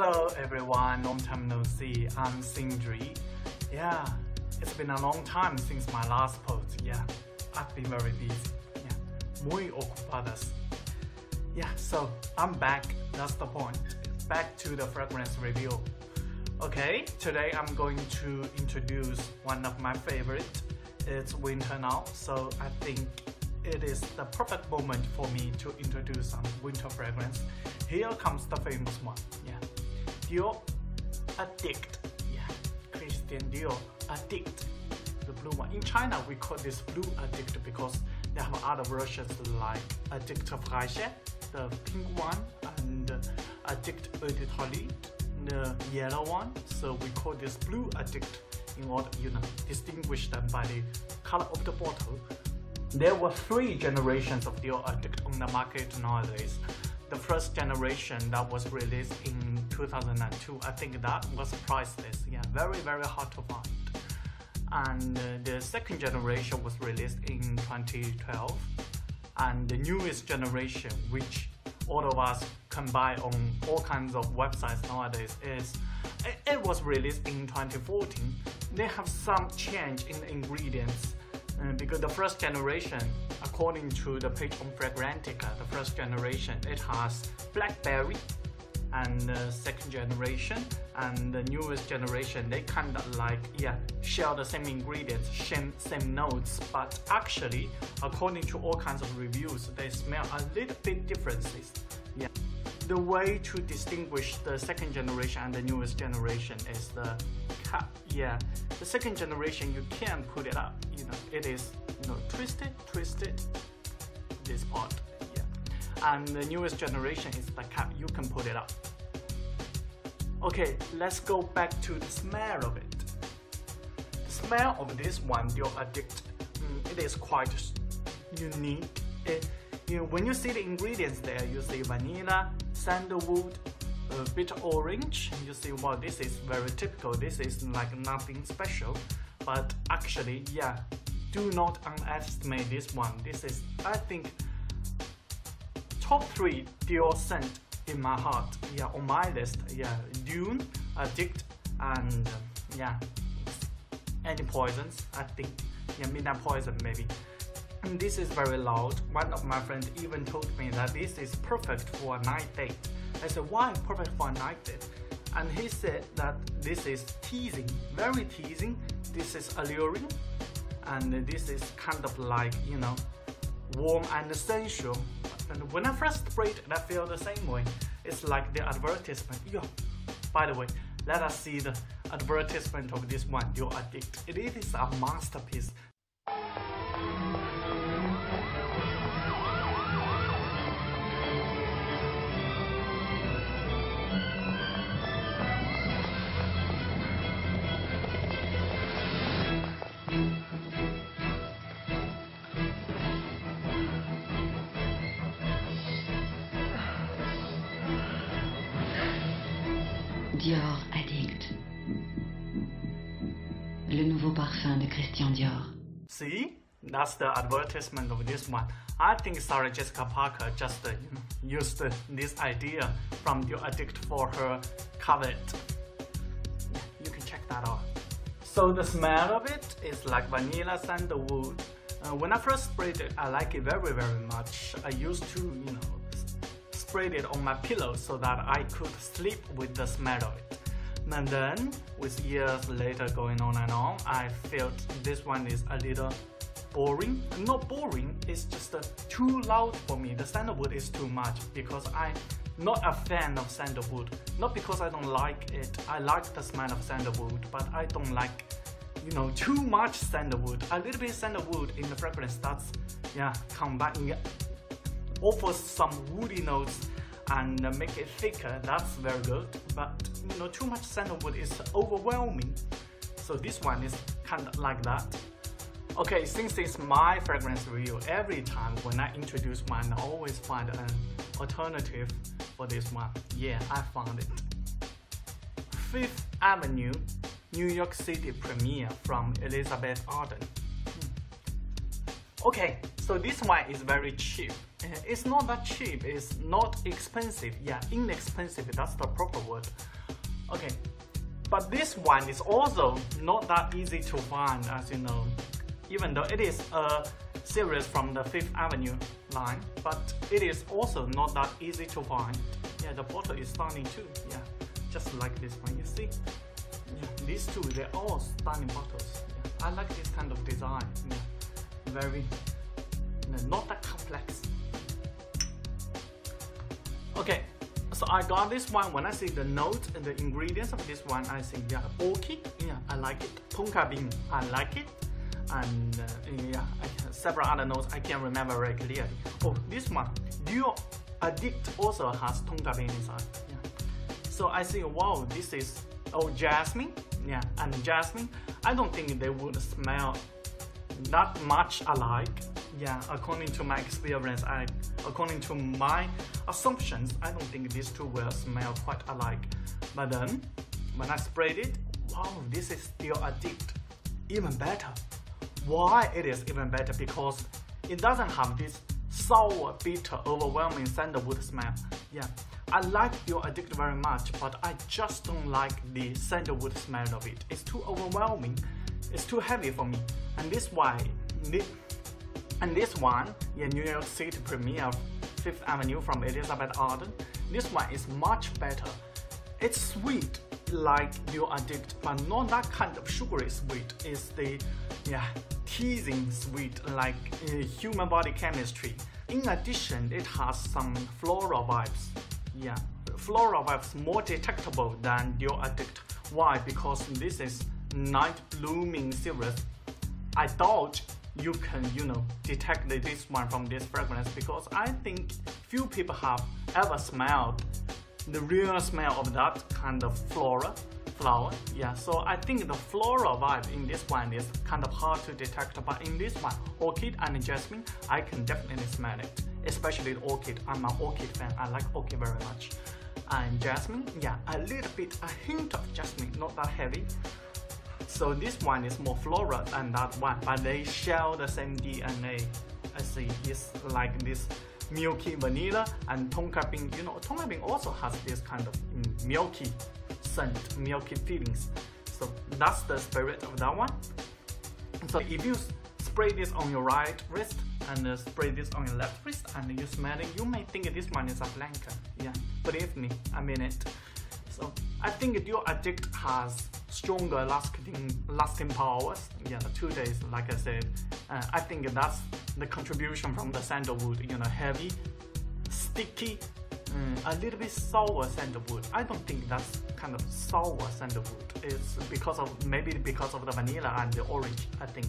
Hello everyone, long time no see. I'm Sindr. Yeah, it's been a long time since my last post. Yeah, I've been very busy. Yeah, muy ocupadas. Yeah, so I'm back. That's the point. Back to the fragrance review. Okay, today I'm going to introduce one of my favorite. It's winter now, so I think it is the perfect moment for me to introduce some winter fragrance. Here comes the famous one. Yeah, Dior Addict. Yeah, Christian Dior Addict, the blue one. In China, we call this blue Addict because they have other versions like Addict Fraîche, the pink one, and Addict Editorial, the yellow one. So we call this blue Addict in order, distinguish them by the color of the bottle. There were 3 generations of Dior Addict on the market nowadays. The first generation that was released in 2002, I think that was priceless. Yeah, very hard to find. And the second generation was released in 2012. And the newest generation, which all of us can buy on all kinds of websites nowadays, it was released in 2014. They have some change in the ingredients. Because the first generation, according to the page on Fragrantica, the first generation, it has blackberry, and the second generation and the newest generation, they kind of like, share the same ingredients, same notes, but actually, according to all kinds of reviews, they smell a little bit differences. Yeah. The way to distinguish the second generation and the newest generation is the cap. Yeah, the second generation, you can put it up. It is twisted this part. Yeah, and the newest generation is the cap. You can put it up. Okay, let's go back to the smell of it. The smell of this one, Dior Addict, it is quite unique. When you see the ingredients there, you see vanilla, sandalwood, bitter orange. You see, wow, this is very typical. This is like nothing special. But actually, yeah, do not underestimate this one. This is, I think, top 3 Dior scent in my heart. Yeah, on my list. Yeah, Dune, Addict, and any poisons. I think, midnight poison maybe. And this is very loud. One of my friends even told me that this is perfect for a night date. I said, why perfect for a night date? And he said that this is teasing, very teasing. This is alluring, and this is kind of like, warm and sensual. And when I first sprayed it, I feel the same way. It's like the advertisement. By the way, let us see the advertisement of this one, Dior Addict. It is a masterpiece. Dior Addict. Le nouveau parfum de Christian Dior. See? That's the advertisement of this one. I think Sarah Jessica Parker just used this idea from Dior Addict for her cover. You can check that out. So the smell of it is like vanilla sandalwood. When I first sprayed it, I like it very much. I used to, sprayed it on my pillow so that I could sleep with the smell of it. And then, with years later going on and on, I felt this one is a little boring. Not boring, it's just too loud for me. The sandalwood is too much because I'm not a fan of sandalwood. Not because I don't like it. I like the smell of sandalwood, but I don't like, too much sandalwood. A little bit sandalwood in the fragrance that's, combining, offers some woody notes and make it thicker. That's very good. But too much sandalwood is overwhelming. So this one is kind of like that. Okay, since it's my fragrance review, every time when I introduce one, I always find an alternative for this one. Yeah, I found it. 5th Avenue, New York City premiere from Elizabeth Arden. Okay, so this one is very cheap. It's not that cheap, it's not expensive. Yeah, inexpensive, that's the proper word. Okay, but this one is also not that easy to find, as you know, even though it is a series from the Fifth Avenue line, but it is also not that easy to find. Yeah, the bottle is stunning too. Yeah, just like this one, you see. Yeah, these two, they're all stunning bottles. Yeah, I like this kind of design. Yeah, very, not that complex. Okay, so I got this one. When I see the note and the ingredients of this one, I think, yeah, orchid, yeah, I like it. Tonka bean, I like it. And yeah, several other notes I can't remember very clearly. Oh, this one, Dior Addict also has tonka bean inside. Yeah. So I think, wow, this is, oh, jasmine. Yeah, and jasmine, I don't think they would smell that much alike. Yeah, according to my experience, according to my assumptions, I don't think these two will smell quite alike. But then, when I sprayed it, wow, this is Dior Addict, even better. Why it is even better? Because it doesn't have this sour, bitter, overwhelming sandalwood smell. Yeah, I like Dior Addict very much, but I just don't like the sandalwood smell of it. It's too overwhelming. It's too heavy for me. And this one, yeah, New York City premiere Fifth Avenue from Elizabeth Arden. This one is much better. It's sweet like Dior Addict, but not that kind of sugary sweet. It's the, yeah, teasing sweet like human body chemistry. In addition, it has some floral vibes. Yeah, floral vibes more detectable than Dior Addict. Why? Because this is night blooming series. I thought you can, you know, detect this one from this fragrance, because I think few people have ever smelled the real smell of that kind of flower. Yeah, so I think the floral vibe in this one is kind of hard to detect, but in this one, orchid and jasmine, I can definitely smell it, especially the orchid. I'm an orchid fan. I like orchid very much. And jasmine, yeah, a little bit, a hint of jasmine, not that heavy. So this one is more floral than that one, but they share the same DNA. I see, it's like this milky vanilla and tonka bean. You know, tonka bean also has this kind of milky scent, milky feelings. So that's the spirit of that one. So if you spray this on your right wrist and spray this on your left wrist and you smell it, you may think this one is a blanket. Yeah, believe me, I mean it. So I think Dior Addict has stronger lasting powers. Yeah, 2 days, like I said. I think that's the contribution from the sandalwood. You know, heavy, sticky, a little bit sour sandalwood. I don't think that's kind of sour sandalwood. It's maybe because of the vanilla and the orange, I think.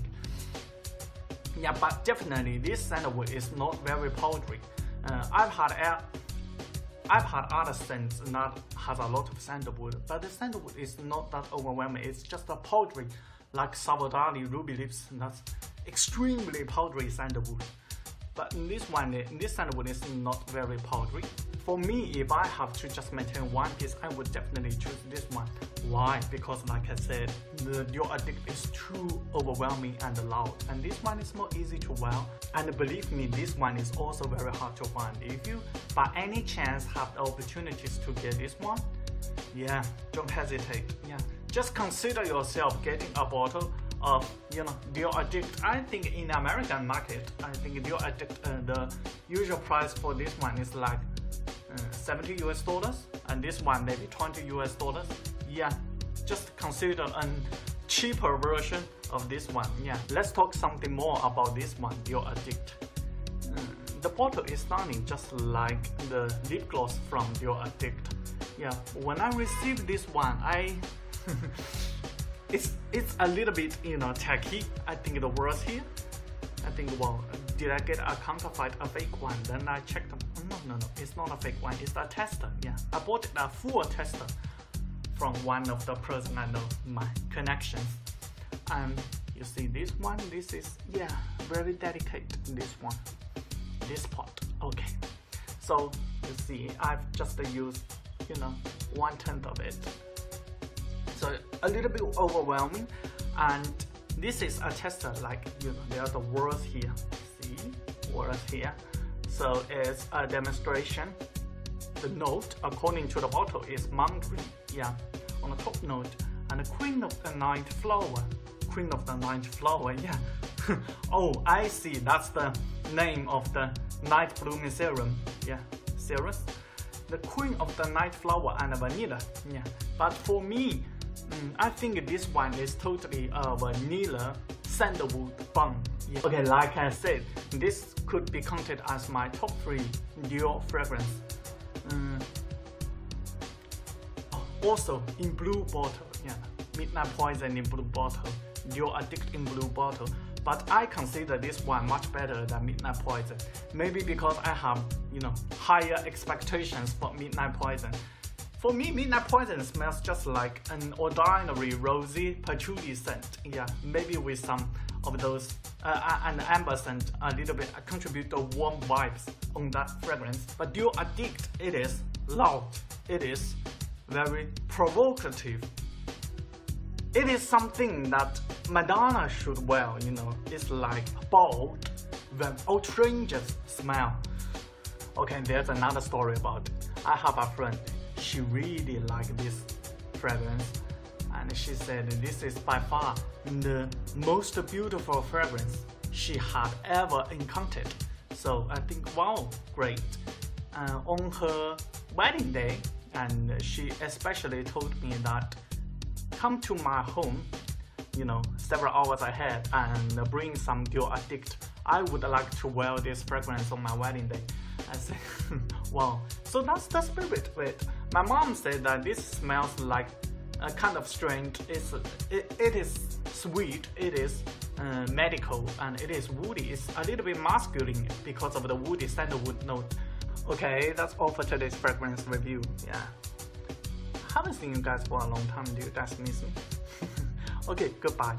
Yeah, but definitely this sandalwood is not very powdery. I've had other scents that has a lot of sandalwood, but the sandalwood is not that overwhelming. It's just a powdery, like Savardali Ruby Lips. That's extremely powdery sandalwood. But in this one, this sandalwood is not very powdery. For me, if I have to just maintain one piece, I would definitely choose this one. Why? Because like I said, the Dior Addict is too overwhelming and loud, and this one is more easy to wear. And believe me, this one is also very hard to find. If you by any chance have the opportunities to get this one, yeah, don't hesitate. Yeah, just consider yourself getting a bottle of, you know, Dior Addict. I think in the American market, I think Dior Addict, the usual price for this one is like $70 US, and this one maybe $20 US. Yeah, just consider a cheaper version of this one. Yeah, let's talk something more about this one, Dior Addict. The bottle is stunning, just like the lip gloss from Dior Addict. Yeah, when I received this one, it's a little bit, you know, tacky. I think the words here. I think, well, did I get a counterfeit, a fake one? Then I checked them. No, it's not a fake one. It's a tester. Yeah, I bought a full tester from one of the person I know, my connections. And you see this one. This is, yeah, very delicate. This one, this pot. Okay, so you see, I've just used, you know, 1/10 of it. So a little bit overwhelming, and this is a tester, like, you know, there are the words here. See, words here. So it's a demonstration. The note, according to the bottle, is Mandarin. Yeah, on the top note, and Queen of the Night Flower. Queen of the Night Flower, yeah. Oh, I see, that's the name of the night blooming serum. Yeah, serious? The Queen of the Night Flower and vanilla. Yeah, but for me, I think this one is totally a vanilla sandalwood bomb. Yeah. Okay, like I said, this could be counted as my top 3 Dior fragrance. Also in blue bottle, yeah, Midnight Poison in blue bottle, Dior Addict in blue bottle. But I consider this one much better than Midnight Poison. Maybe because I have, higher expectations for Midnight Poison. For me, Midnight Poison smells just like an ordinary rosy patchouli scent. Yeah, maybe with some of those and amber scent a little bit contribute the warm vibes on that fragrance. But Dior Addict, it is loud. It is very provocative. It is something that Madonna should wear, It's like bold, then outrageous smell. Okay, there's another story about it. I have a friend, she really liked this fragrance, and she said this is by far the most beautiful fragrance she had ever encountered. So I think, wow, great. On her wedding day, and she especially told me that come to my home, several hours ahead and bring some Dior Addict. I would like to wear this fragrance on my wedding day. I said, wow. So that's the spirit of it. My mom said that this smells like a kind of strange. It is sweet. It is medical, and it is woody. It's a little bit masculine because of the woody sandalwood note. Okay, that's all for today's fragrance review. Yeah. Haven't seen you guys for a long time. Do you guys miss me? Okay, goodbye.